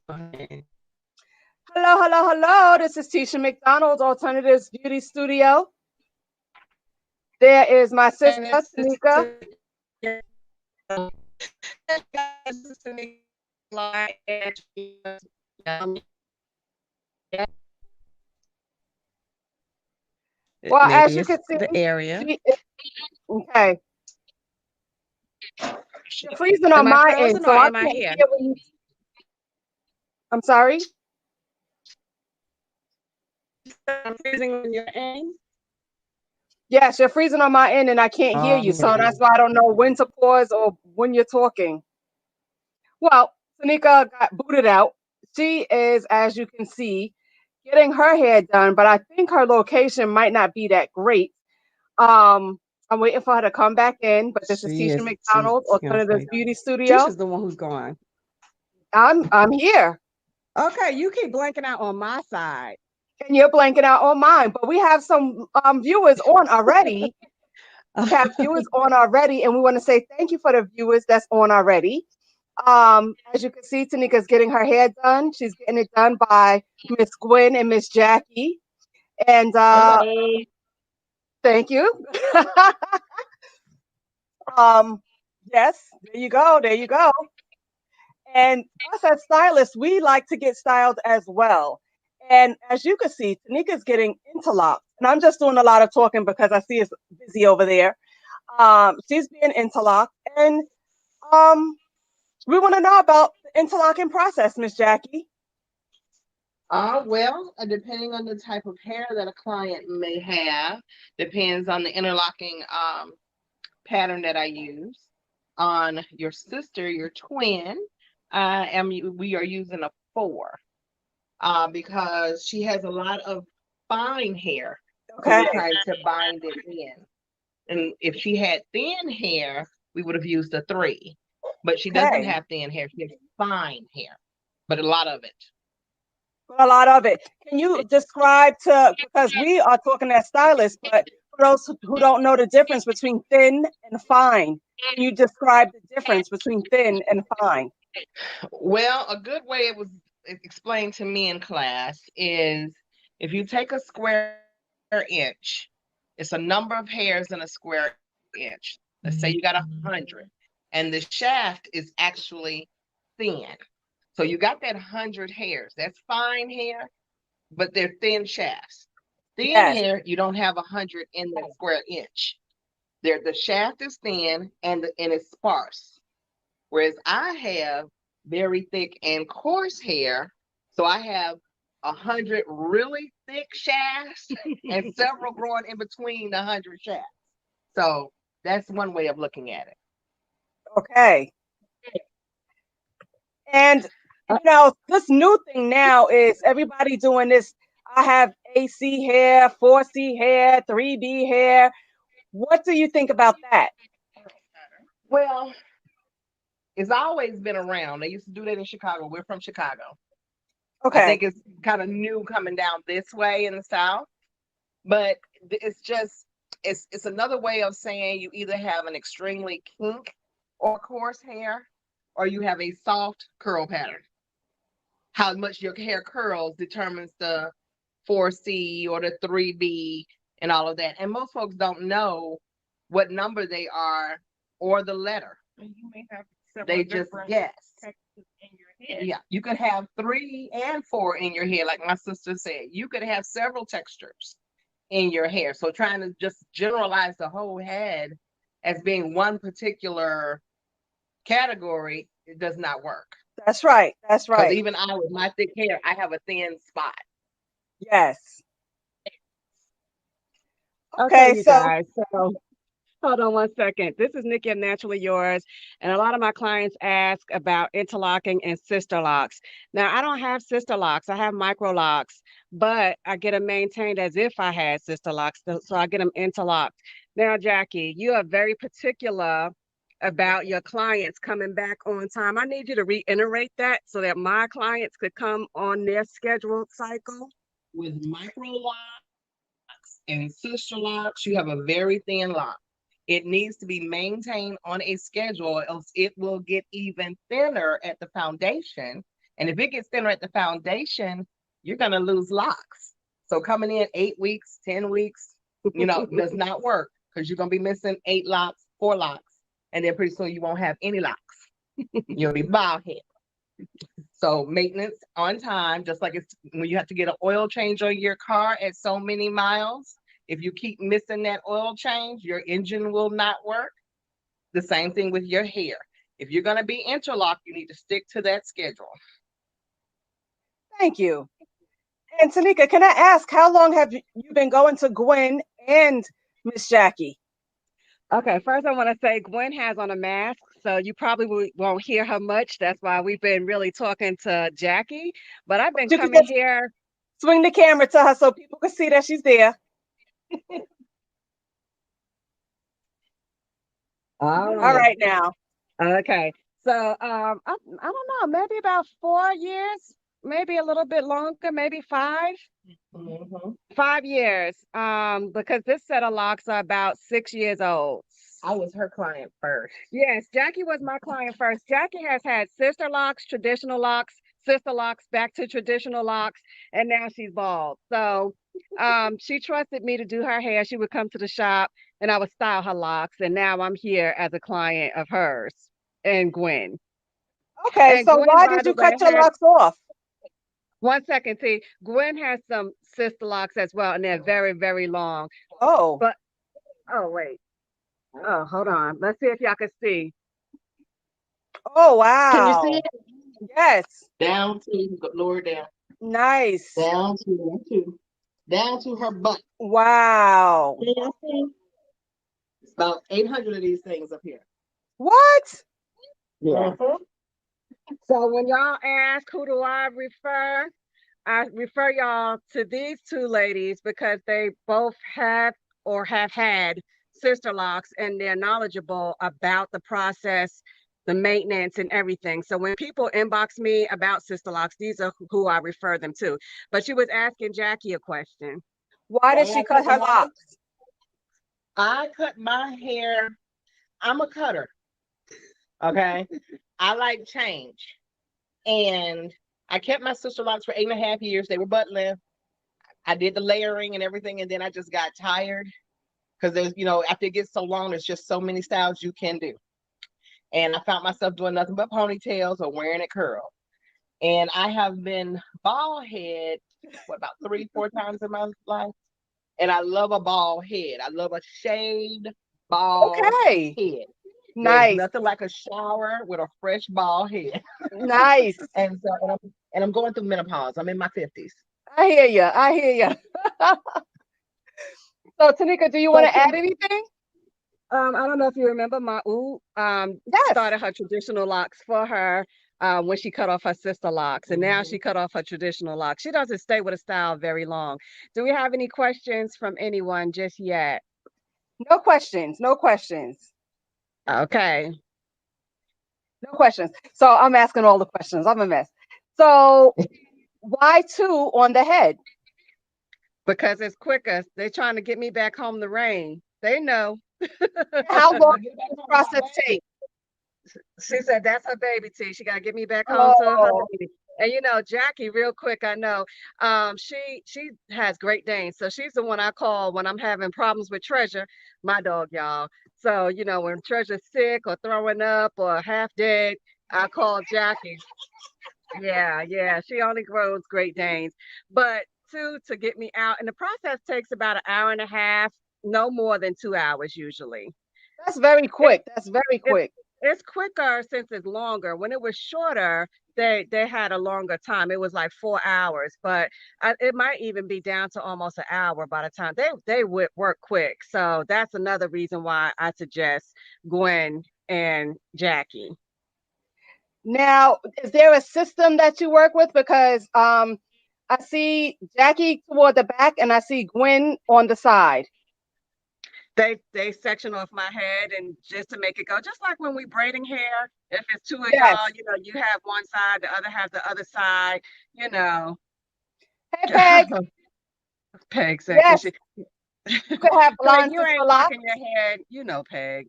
Okay. Hello, hello, hello. This is Tisha McDonald, Alternatives Beauty Studio. There is my And sister, this is Tanika. guys, this is Niqi, Well, as maybe you can it's see, the area. she is, okay. You're freezing on Am I my end, frozen or so I am I can't here? hear what you. I'm sorry. I'm freezing on your end. Yes, you're freezing on my end, and I can't hear you. So that's why I don't know when to pause or when you're talking. Well, Tanika got booted out. She is, as you can see, getting her hair done, but I think her location might not be that great. I'm waiting for her to come back in, but this is She Tisha is. She's McDonald, gonna Alternatives say Beauty Studio. Tisha's the one who's gone. I'm here, Okay, you keep blanking out on my side. and you're blanking out on mine, but we have some viewers on already. We have viewers on already, and we want to say thank you for the viewers that's on already. As you can see, Tanika's getting her hair done. She's getting it done by Miss Gwen and Miss Jackie. And Hello. thank you. um, yes, there you go. There you go. And us as stylists, we like to get styled as well. And as you can see, Tanika's getting interlocked. And I'm just doing a lot of talking because I see it's busy over there. She's being interlocked. And um, we want to know about the interlocking process, Miss Jackie. Well, depending on the type of hair that a client may have, depends on the interlocking pattern that I use. On your sister, your twin, we are using a 4 because she has a lot of fine hair, so Okay. we're trying to bind it in. And if she had thin hair, we would have used a 3, but she doesn't Okay. have thin hair; she has fine hair, but a lot of it. A lot of it. Can you describe to, because we are talking as stylists, but for those who don't know the difference between thin and fine, can you describe the difference between thin and fine? Well, a good way it was explained to me in class is if you take a square inch, it's a number of hairs in a square inch. Let's say you got 100, and the shaft is actually thin. So you got that 100 hairs. That's fine hair, but they're thin shafts. Thin Yes. hair, you don't have 100 in that square inch. There, the shaft is thin and it's sparse. Whereas I have very thick and coarse hair, so I have 100 really thick shafts and several growing in between the 100 shafts. So that's one way of looking at it. Okay. And this new thing now is everybody doing this. I have AC hair, 4C hair, 3B hair. What do you think about that? Well, it's always been around. They used to do that in Chicago. We're from Chicago. I Okay. think it's kind of new coming down this way in the South, but it's just it's another way of saying you either have an extremely kink or coarse hair, or you have a soft curl pattern. How much your hair curls determines the 4C or the 3B and all of that. And most folks don't know what number they are or the letter. And you may have several They just different guess. textures in your head. Yeah, you could have 3 and 4 in your hair, like my sister said. You could have several textures in your hair. So trying to just generalize the whole head as being one particular category, it does not work. That's right. That's Because right. even I, with my thick hair, I have a thin spot. Yes. Okay, Okay. you So, guys. So hold on one second. This is Nikki of Naturally Yours, and a lot of my clients ask about interlocking and sister locks. Now, I don't have sister locks, I have micro locks, but I get them maintained as if I had sister locks, so I get them interlocked. Now, Jackie, you are very particular about your clients coming back on time. I need you to reiterate that so that my clients could come on their scheduled cycle. With micro locks and sister locks, you have a very thin lock. It needs to be maintained on a schedule, else it will get even thinner at the foundation And if it gets thinner at the foundation, you're going to lose locks. So coming in 8 weeks, 10 weeks, does not work because you're going to be missing 8 locks, 4 locks. And then pretty soon you won't have any locks. You'll be bald head. So maintenance on time, just like it's when you have to get an oil change on your car at so many miles. If you keep missing that oil change, your engine will not work. The same thing with your hair. If you're going to be interlocked, you need to stick to that schedule. Thank you. And Tanika, can I ask, how long have you been going to Gwen and Miss Jackie? Okay, first I want to say Gwen has on a mask, so you probably won't hear her much. That's why we've been really talking to Jackie. But I've been You can coming just here. swing the camera to her so people can see that she's there. All All right. right now. Okay. So I don't know, maybe about 4 years, maybe a little bit longer, maybe 5. Mm-hmm. 5 years. Because this set of locks are about 6 years old. I was her client first. Yes, Jackie was my client first. Jackie has had sister locks, traditional locks, sister locks, back to traditional locks, and now she's bald. So she trusted me to do her hair. She would come to the shop and I would style her locks. And now I'm here as a client of hers and Gwen. Okay, And so Gwen, why by did the you way, cut your has locks off? 1 second, T. Gwen has some sister locks as well, and they're very, very long. Oh. But oh wait. Oh, hold on. Let's see if y'all can see. Oh, wow. Can you see it? Yes. Down to lower down. Nice. Down to her butt. Wow. It's about 800 of these things up here. What? Yeah. So when y'all ask who do I refer y'all to these two ladies because they both have or have had sister locks and they're knowledgeable about the process, the maintenance, and everything. So when people inbox me about sister locks, these are who I refer them to. But you was asking Jackie a question. Why did she cut her locks? I cut my hair. I'm a cutter. Okay. I like change. And I kept my sister locks for 8.5 years. They were butt length. I did the layering and everything, and then I just got tired because there's, after it gets so long, there's just so many styles you can do. And I found myself doing nothing but ponytails or wearing it curl. And I have been bald head, about 3-4 times in my life. And I love a bald head. I love a shaved bald head. Nice. There's nothing like a shower with a fresh bald head. Nice. And I'm going through menopause. I'm in my 50s. I hear you. So Tanika, do you want to add anything? I don't know if you remember started her traditional locks for her when she cut off her sister locks, and now she cut off her traditional locks. She doesn't stay with a style very long. Do we have any questions from anyone just yet? No questions. Okay. No questions. So I'm asking all the questions. I'm a mess. So why 2 on the head? Because it's quicker. They're trying to get me back home to rain. They know. How long does this process take? She said that's her baby T. She gotta get me back home to her baby. And Jackie, real quick, I know she has Great Danes. So she's the one I call when I'm having problems with Treasure, my dog, y'all. So, when Treasure's sick or throwing up or half dead, I call Jackie. Yeah. She only grows Great Danes. But 2 to get me out. And the process takes about an hour and a half, no more than 2 hours usually. That's very quick. It's quicker since it's longer. When it was shorter, they had a longer time. It was like 4 hours, but it might even be down to almost an hour by the time they would work quick. So that's another reason why I suggest Gwen and Jackie. Now, is there a system that you work with? Because I see Jackie toward the back and I see Gwen on the side. They section off my head and just to make it go, just like when we braiding hair. If it's 2 of y'all, you have one side, the other has the other side. Hey, Peg. Peg said, yes. You could have blonde you ain't locking your head, Peg.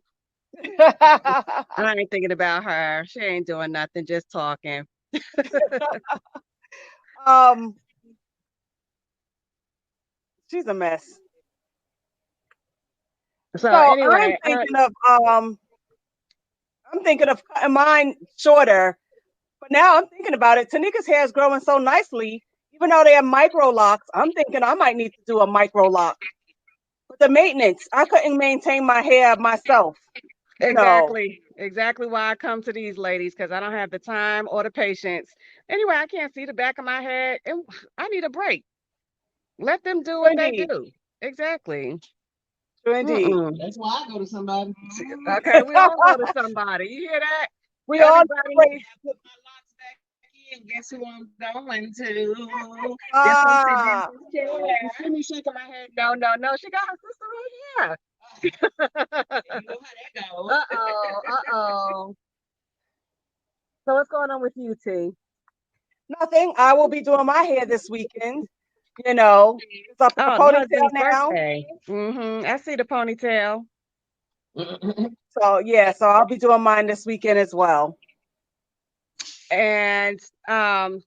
I ain't thinking about her. She ain't doing nothing, just talking. Um, she's a mess. So So anyway, I'm thinking of cutting mine shorter. But now I'm thinking about it. Tanika's hair is growing so nicely, even though they have micro locks. I'm thinking I might need to do a micro lock. But the maintenance, I couldn't maintain my hair myself. exactly why I come to these ladies, because I don't have the time or the patience. Anyway, I can't see the back of my head, and I need a break. Let them do True what they indeed. do. Exactly. True indeed. Mm-mm. That's why I go to somebody. Okay, we all go to somebody. You hear that? We all need a Everybody break. needs. I put my locks back in. Guess who I'm going to? Guess who I'm sitting in Ah, this chair? You see me shaking my head? No, no, no. She got her sister right You here. know how that goes. Uh-oh, uh-oh. So what's going on with you, T? nothing. I will be doing my hair this weekend. You know, it's up in the Oh, your ponytail husband's now. birthday. I see the ponytail. So yeah, so I'll be doing mine this weekend as well. And I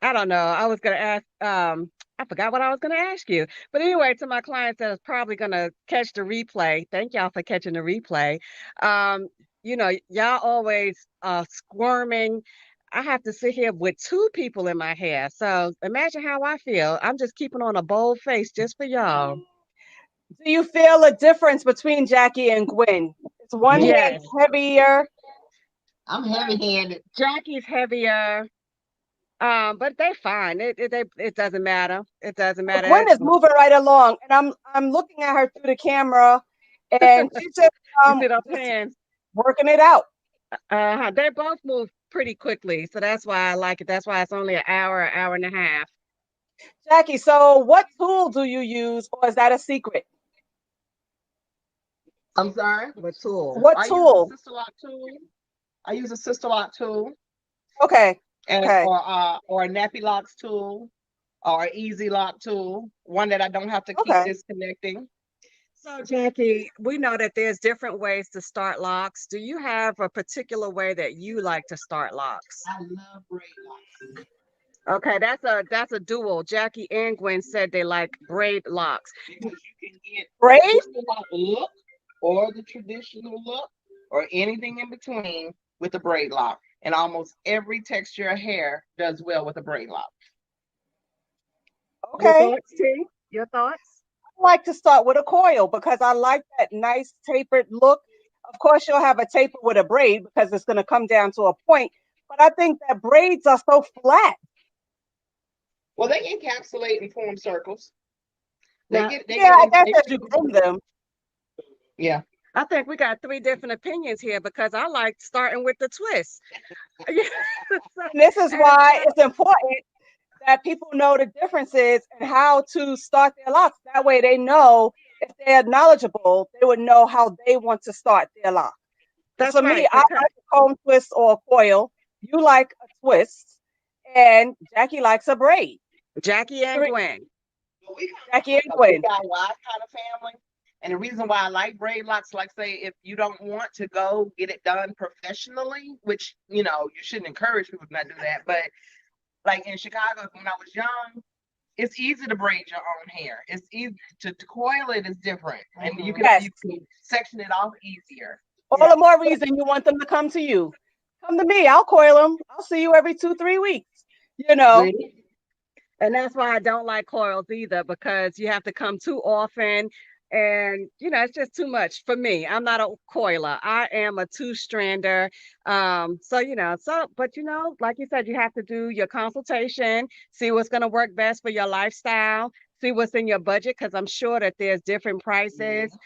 don't know. I was gonna ask, I forgot what I was gonna ask you. But anyway, to my clients that is probably gonna catch the replay, thank y'all for catching the replay. Um, y'all always squirming. I have to sit here with two people in my hair. So imagine how I feel. I'm just keeping on a bold face just for y'all. Do you feel a difference between Jackie and Gwen? Is one hand Yes. heavier? I'm heavy-handed. Jackie's heavier. But they fine. It doesn't matter. It doesn't matter. Gwen is moving right along, and I'm looking at her through the camera, and she's just You see those just hands? working it out. They both move pretty quickly, so that's why I like it. That's why it's only an hour and a half. Jackie, so what tool do you use, or is that a secret? I'm sorry. What tool? What I use a tool? sister lock tool. I use a sister lock tool Okay, and okay, or a nappy locks tool or an easy lock tool. One that I don't have to keep okay. disconnecting. So, Jackie, we know that there's different ways to start locks. Do you have a particular way that you like to start locks? I love braid locks. Okay, that's a duel. Jackie and Gwen said they like braid locks. Because you can get the Braid? sister lock look or the traditional look or anything in between with a braid lock. And almost every texture of hair does well with a braid lock. Your Okay. thoughts, T? Your thoughts? I like to start with a coil because I like that nice tapered look. Of course, you'll have a taper with a braid because it's going to come down to a point. But I think that braids are so flat. Well, they encapsulate and form circles. Now, They Yeah, get I in, guess they as get you into groom them. yeah. I think we got three different opinions here because I like starting with the twist. And this is And why it's important that people know the differences and how to start their locks. That way they know if they're knowledgeable, they would know how they want to start their lock. Because that's for me, right. I like a comb twist or a coil. You like a twist, and Jackie likes a braid. Jackie and Gwen. But we come Jackie from and like a big Gwen. guy wide kind of family. And the reason why I like braid locks, like say, if you don't want to go get it done professionally, which you shouldn't encourage people to not do that. But like in Chicago, when I was young, it's easy to braid your own hair. It's easy to coil it is different, and Yes. you can section it off easier. All the more reason you want them to come to you. Come to me. I'll coil them. I'll see you every 2-3 weeks. You know. See? And that's why I don't like coils either, because you have to come too often. And, it's just too much for me. I'm not a coiler. I am a two-strander. But like you said, you have to do your consultation, see what's going to work best for your lifestyle, see what's in your budget, because I'm sure that there's different prices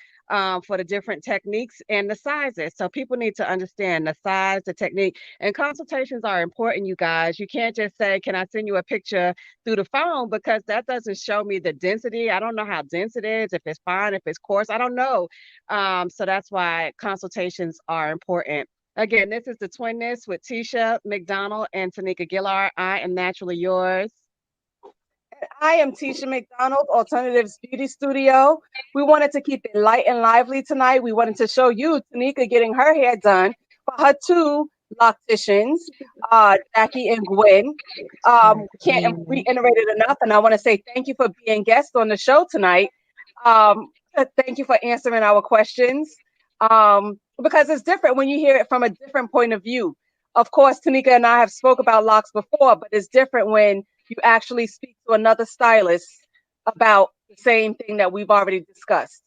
for the different techniques and the sizes. So people need to understand the size, the technique, and consultations are important, you guys. You can't just say, can I send you a picture through the phone, because that doesn't show me the density. I don't know how dense it is, if it's fine, if it's coarse. I don't know. So that's why consultations are important. Again, this is the Twinness with Tisha McDonald and Tanika Gillard. I am naturally yours. I am Tisha McDonald, Alternatives Beauty Studio. We wanted to keep it light and lively tonight. We wanted to show you Tanika getting her hair done for her two locticians, Jackie and Gwen. Can't Mhm. reiterate it enough, and I want to say thank you for being guests on the show tonight. Thank you for answering our questions, because it's different when you hear it from a different point of view. Of course, Tanika and I have spoke about locks before, but it's different when you actually speak to another stylist about the same thing that we've already discussed.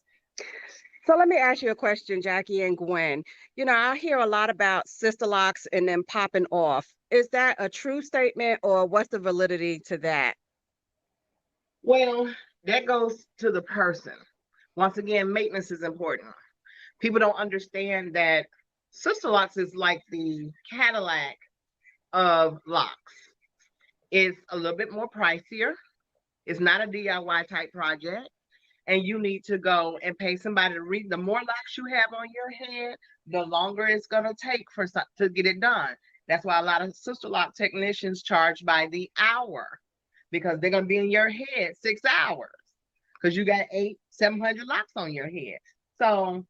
So let me ask you a question, Jackie and Gwen. I hear a lot about sister locks and them popping off. Is that a true statement or what's the validity to that? Well, that goes to the person. Once again, maintenance is important. People don't understand that Sister Locks is like the Cadillac of locks. It's a little bit more pricier. It's not a DIY type project. And you need to go and pay somebody to read. The more locks you have on your head, the longer it's going to take to get it done. That's why a lot of Sister Lock technicians charge by the hour because they're going to be in your head 6 hours because you got 700 locks on your head. So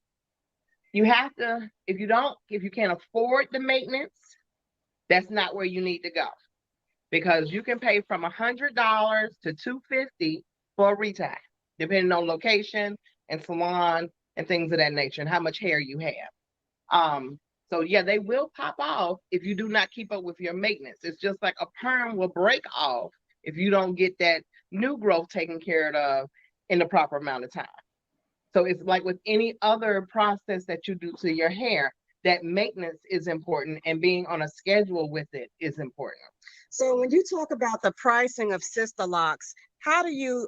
you have to, if you can't afford the maintenance, that's not where you need to go because you can pay from $100 to $250 for a retie, depending on location and salon and things of that nature and how much hair you have. So yeah, they will pop off if you do not keep up with your maintenance. It's just like a perm will break off if you don't get that new growth taken care of in the proper amount of time. So it's like with any other process that you do to your hair, that maintenance is important and being on a schedule with it is important. So when you talk about the pricing of sister locks, how do you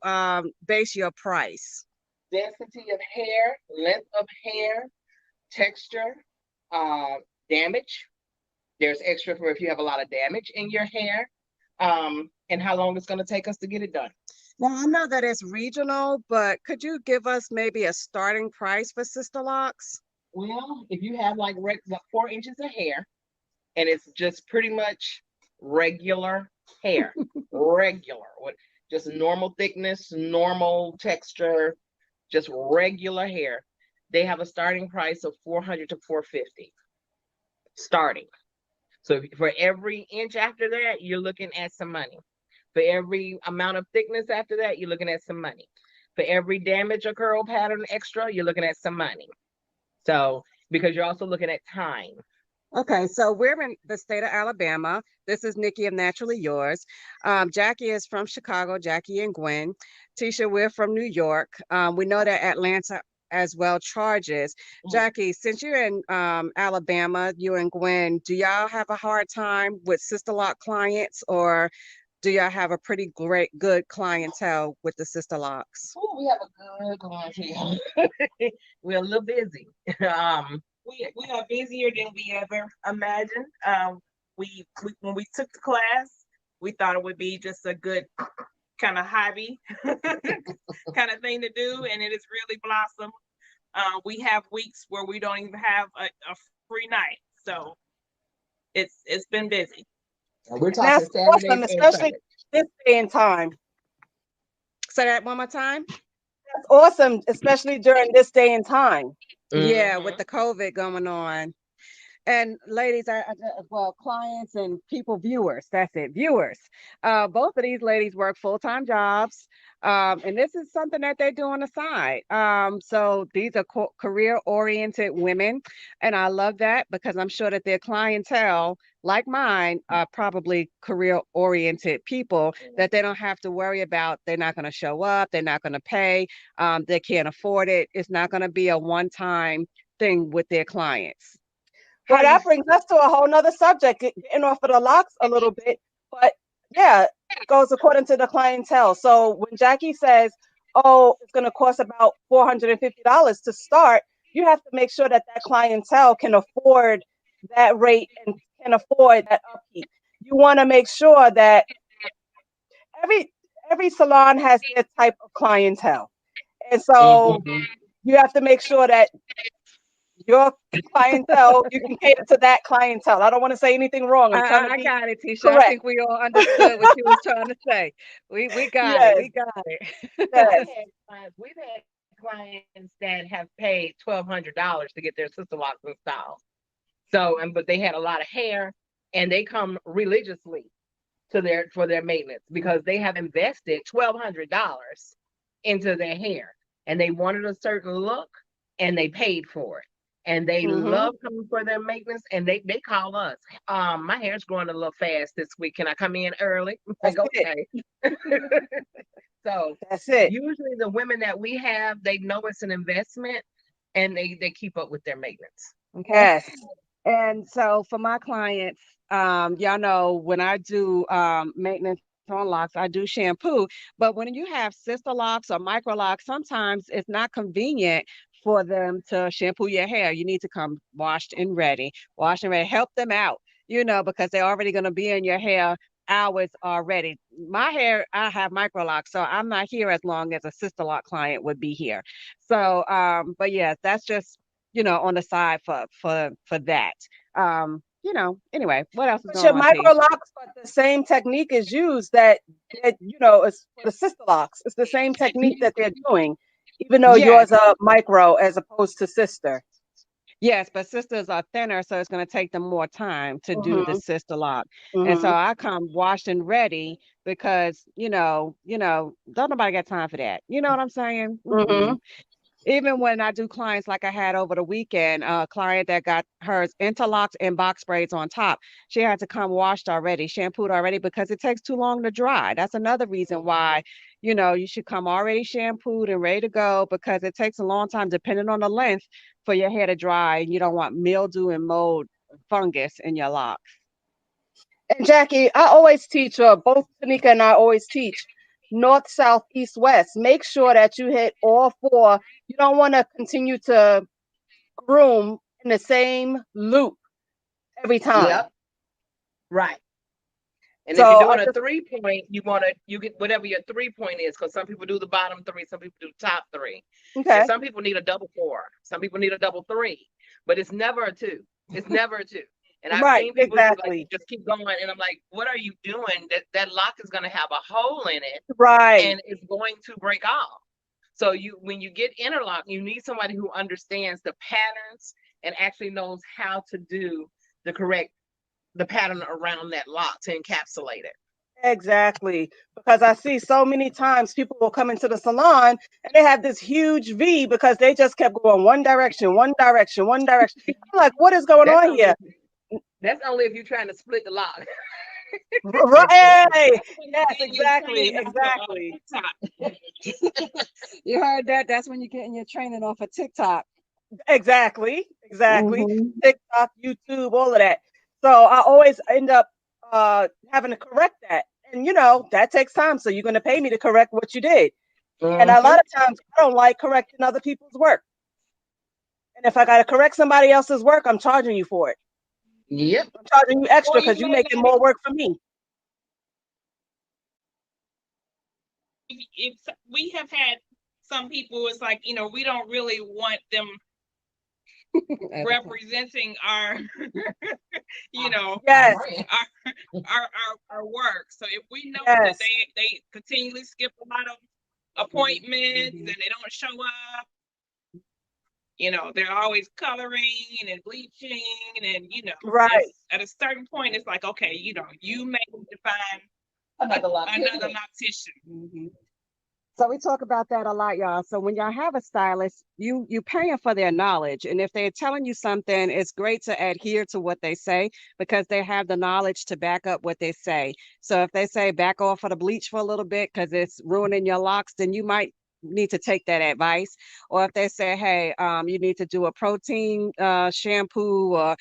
base your price? Density of hair, length of hair, texture, uh, damage. There's extra for if you have a lot of damage in your hair, and how long it's going to take us to get it done. Now, I know that it's regional, but could you give us maybe a starting price for sister locks? Well, if you have like 4 inches of hair and it's just pretty much regular hair, regular, with just normal thickness, normal texture, just regular hair, they have a starting price of 400 to 450 starting. So for every inch after that, you're looking at some money. For every amount of thickness after that, you're looking at some money. For every damage or curl pattern extra, you're looking at some money. So because you're also looking at time. Okay, so we're in the state of Alabama. This is Nikki of Naturally Yours. Jackie is from Chicago, Jackie and Gwen. Tisha, we're from New York. We know that Atlanta as well charges. Jackie, since you're in Alabama, you and Gwen, do y'all have a hard time with Sister Lock clients or do y'all have a pretty good clientele with the Sister Locks? Oh, we have a good clientele. We're a little busy. We are busier than we ever imagined. We when we took the class, we thought it would be just a good kind of hobby kind of thing to do, and it has really blossomed. We have weeks where we don't even have a free night, so it's been busy. We're And talking that's Saturdays awesome, and especially Sundays. this day and time. Say that one more time. That's awesome, especially during this day and time. Yeah, with Mm-hmm. the COVID going on. And ladies, well, clients and people, viewers, that's it, viewers. Both of these ladies work full-time jobs. And this is something that they do on the side. So these are career-oriented women. And I love that because I'm sure that their clientele, like mine, are probably career-oriented people that they don't have to worry about. They're not going to show up. They're not going to pay. They can't afford it. It's not going to be a one-time thing with their clients. Well, How you that brings us to a whole nother subject, getting off of the locks a little bit. But yeah, it goes according to the clientele. So when Jackie says, oh, it's going to cost about $450 to start, you have to make sure that that clientele can afford that rate and can afford that upkeep. You want to make sure that every every salon has their type of clientele. And so Mm-hmm. you have to make sure that your clientele, you can cater to that clientele. I don't want to say anything wrong. I'm trying to I be got it, Tisha. I correct. think we all understood what you was trying to say. We got it. Yes, We got it. yes. We've had clients that have paid $1,200 to get their sister locks installed. So, and but they had a lot of hair, and they come religiously for their maintenance because they have invested $1,200 into their hair, and they wanted a certain look, and they paid for it. And they Mm-hmm. love coming for their maintenance, and they call us. My hair's growing a little fast this week. Can I come in early? I'm That's like, it. okay. So That's it. usually the women that we have, they know it's an investment, and they keep up with their maintenance. Okay. Yes. And so for my clients, y'all know when I do maintenance on locks, I do shampoo. But when you have sister locks or micro locks, sometimes it's not convenient for them to shampoo your hair. You need to come washed and ready, wash and ready, help them out, because they're already going to be in your hair hours already. My hair, I have micro locks, so I'm not here as long as a sister lock client would be here. So, but yeah, that's just on the side for that. Anyway, what else is But going your on, T? micro locks, but the same technique is used that is for the sister locks. It's the same technique that they're doing, even though Yes, yours are micro as opposed to sister. yes, but sisters are thinner, so it's going to take them more time to do the Mm-hmm. sister lock. And so Mm-hmm. I come washed and ready because, don't nobody got time for that. You know what I'm saying? Mm-hmm. Mm-mm. Even when I do clients like I had over the weekend, a client that got hers interlocks and box braids on top, she had to come washed already, shampooed already because it takes too long to dry. That's another reason why, you should come already shampooed and ready to go because it takes a long time, depending on the length, for your hair to dry. And you don't want mildew and mold fungus in your locks. And Jackie, I always teach, both Tanika and I always teach north, south, east, west. Make sure that you hit all four. You don't want to continue to groom in the same loop every time. Yep, right. And if you're So I doing a just 3 point, you get whatever your 3 point is, because some people do the bottom three, some people do top three, and okay. some people need a double four, some people need a double three, but it's never a two. It's never a two. And I've Right, seen people do like exactly. just keep going, and I'm like, what are you doing? That lock is going to have a hole in it, Right. and it's going to break off. So when you get interlock, you need somebody who understands the patterns and actually knows how to do the pattern around that lock to encapsulate it. Exactly. Because I see so many times people will come into the salon and they have this huge V because they just kept going one direction, one direction, one direction. I'm like, what is going That's on only here? if, that's only if you're trying to split the lock. Right. When you're Yes, getting your exactly. training off Exactly. of TikTok. You heard that? That's when you're getting your training off of TikTok. Exactly. Exactly. Hmm. TikTok, YouTube, all of that. So I always end up having to correct that. And that takes time. So you're going to pay me to correct what you did. And a lot Mm-hmm. of times I don't like correcting other people's work. And if I got to correct somebody else's work, I'm charging you for it. Yep. I'm charging you Or extra you because you're may making not more work for me. if we have had some people, it's like, we don't really want them representing our Yes, our work. So if we know that yes, they continually skip a lot of appointments Mhm. and they don't show up, they're always coloring and bleaching, and right. it's at a certain point it's like, okay, you may need to find Another lock. another optician. Mhm. So we talk about that a lot, y'all. So when y'all have a stylist, you paying for their knowledge, and if they're telling you something, it's great to adhere to what they say because they have the knowledge to back up what they say. So if they say back off of the bleach for a little bit because it's ruining your locks, then you might need to take that advice. Or if they say, hey, you need to do a protein shampoo, or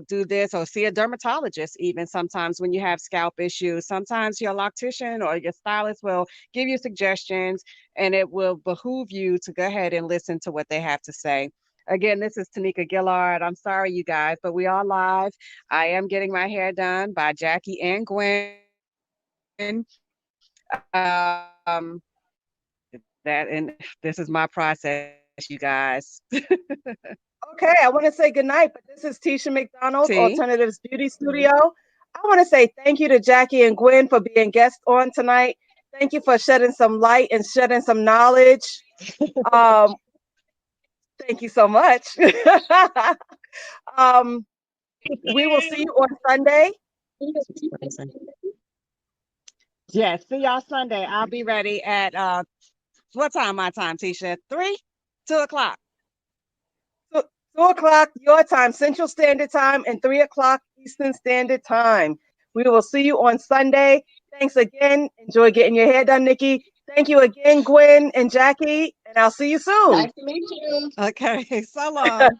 do this, or see a dermatologist. Even sometimes when you have scalp issues, sometimes your loctician or your stylist will give you suggestions, and it will behoove you to go ahead and listen to what they have to say. Again, this is Tanika Gillard. I'm sorry, you guys, but we are live. I am getting my hair done by Jackie and Gwen. That and this is my process, you guys. Okay, I want to say goodnight, but this is Tisha McDonald, T. Alternatives Beauty Studio. I want to say thank you to Jackie and Gwen for being guests on tonight. Thank you for shedding some light and shedding some knowledge. Um, thank you so much. um, We will see you on Sunday. Yes, see y'all Sunday. I'll be ready at what time my time, Tisha? 3? 2 o'clock. 2 o'clock your time, Central Standard Time, and 3 o'clock Eastern Standard Time. We will see you on Sunday. Thanks again. Enjoy getting your hair done, Niqi. Thank you again, Gwen and Jackie, and I'll see you soon. Nice to meet you. Okay, so long.